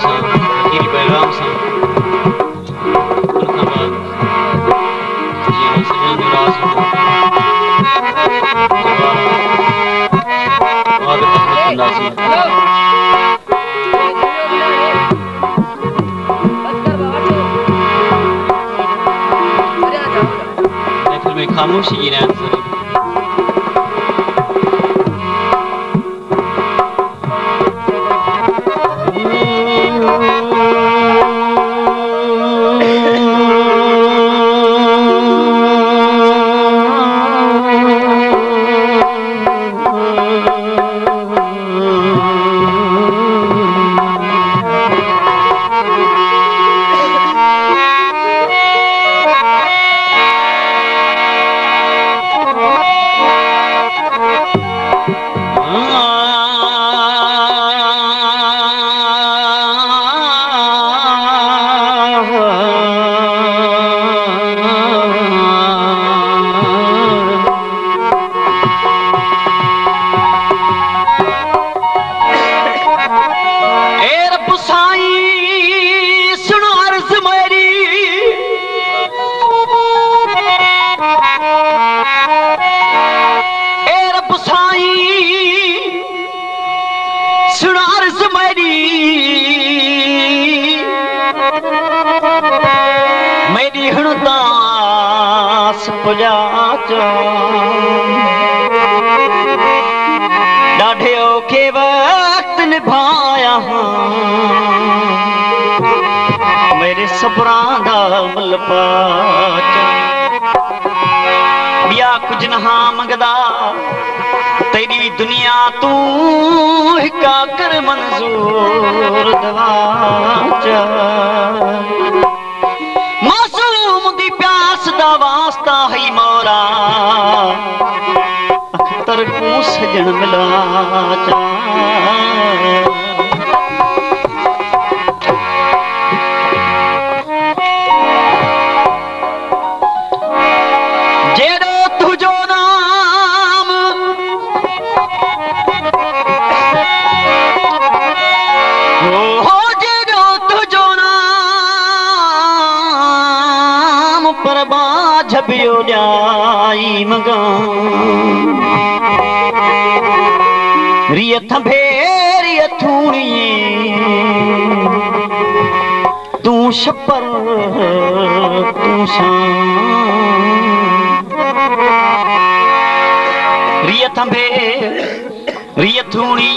सा आखिरी पैगाम सा उनका बाद जीवन सजन निराश हो जवाब तखनासी महफिल में खामोशी की रैन सर मेरी हणदास पुजा ॾाढे औखे वक्त निभाया मेरे सबरां दा मुल पाचा बिया कुछ नहा मंगदा तेरी दुनिया तू हिका कर मंजूर दवाचा मासूम दी प्यास दा वास्ता है मोरा अख्तर को सजन मिला चा जेड़ो तुझो नाम हो जेड़ो तुझो नाम पर बाझ बियो जाई मगा रिय थंभे रिय थूणी तू छपर तू रिय थंभे रिय थूणी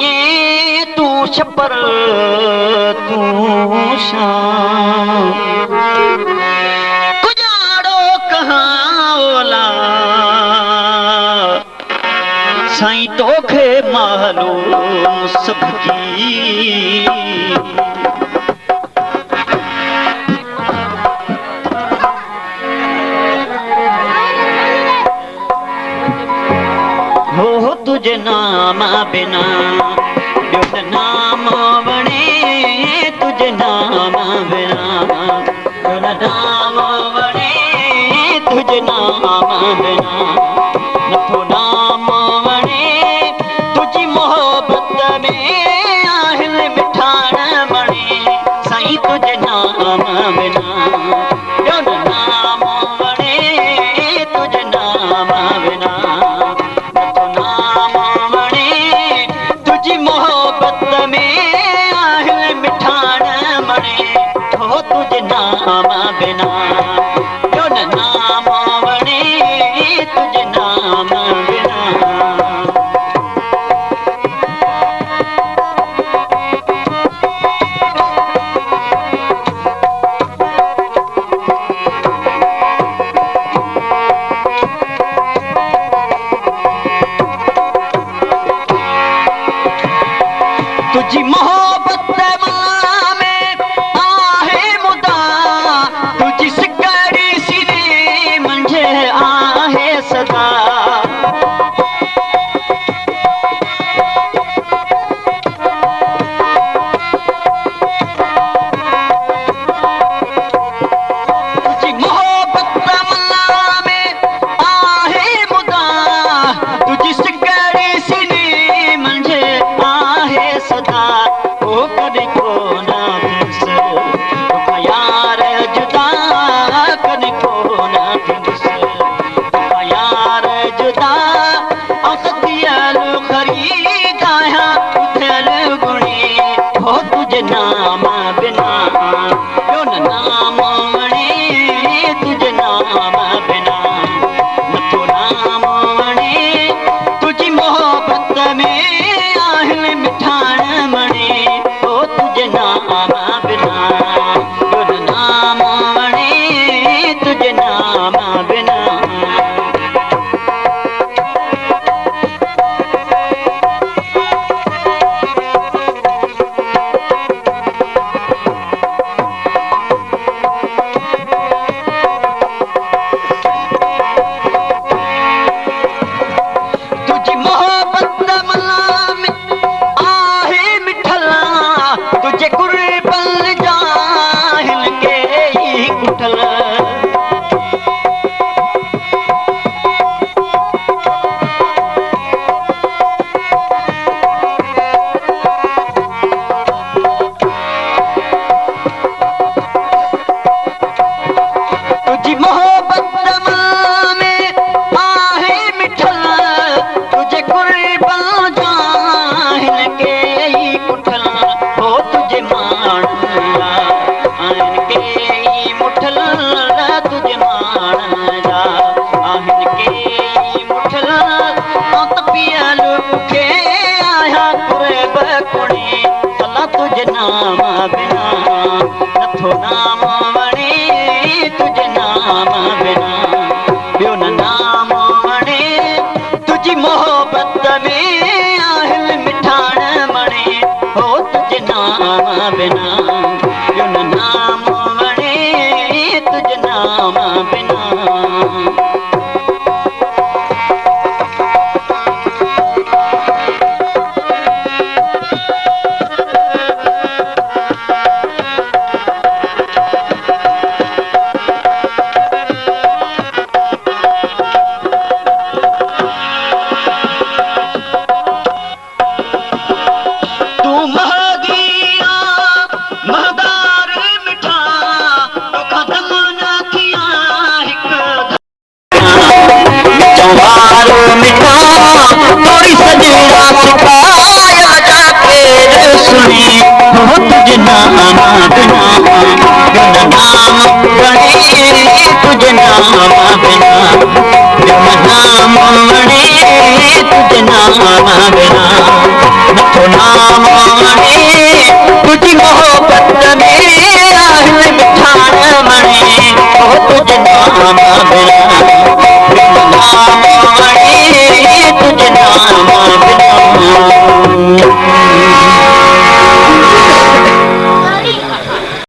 तू छपर तू कुजाड़ो कहाँ ओला साईं तोखे मालूम सबकी हो तुझे नाम बिना ॿियो न नाम वणे तुझे नाम बिना ॿियो न नाम वणे तुझे नाम बिना नथो नाम वणे तुझी मोहब्बत में आहिल मिठाण वणे साईं तुझे नाम बिना ॿियो न नाम वणे तुझे नाम बिना तुझे नाम बिना जो न नाम वणे तुझे नाम बिना तुझी मोहब्बत में आहे मुदा तुझी सिकड़ी सिरे मंझे आहे सदा तुझी मोहब्बत में आहे मुदा तुझी सिकड़ी सिरे मंझे आहे सदा ओ कदी को ना तुझे नाम बिना ॿियो न नाम वणे तुझे नाम बिना नथो नाम वणे तुझी मोहबत में आहिनि मिठाण मणे ओ तुझे नाम बिना ॿियो न नाम वणे तुझे नाम बिना तुझे नाम बिना नथो नाम वणे तुझे नाम बिना ॿियो न नाम वणे तुझी मोहबत में आहिनि मिठाण मणे हो तुझे नाम बिना ॿियो न नाम वणे तुझे नाम बिना तुझे नाम बिना ॿियो न नाम वणे तुझे नाम बिना ॿियो न नाम वणे तुझे नाम बिना नथो नाम वणे तुझी मोहबत में आहिनि मिठाण मणे ओ तुझे नाम बिना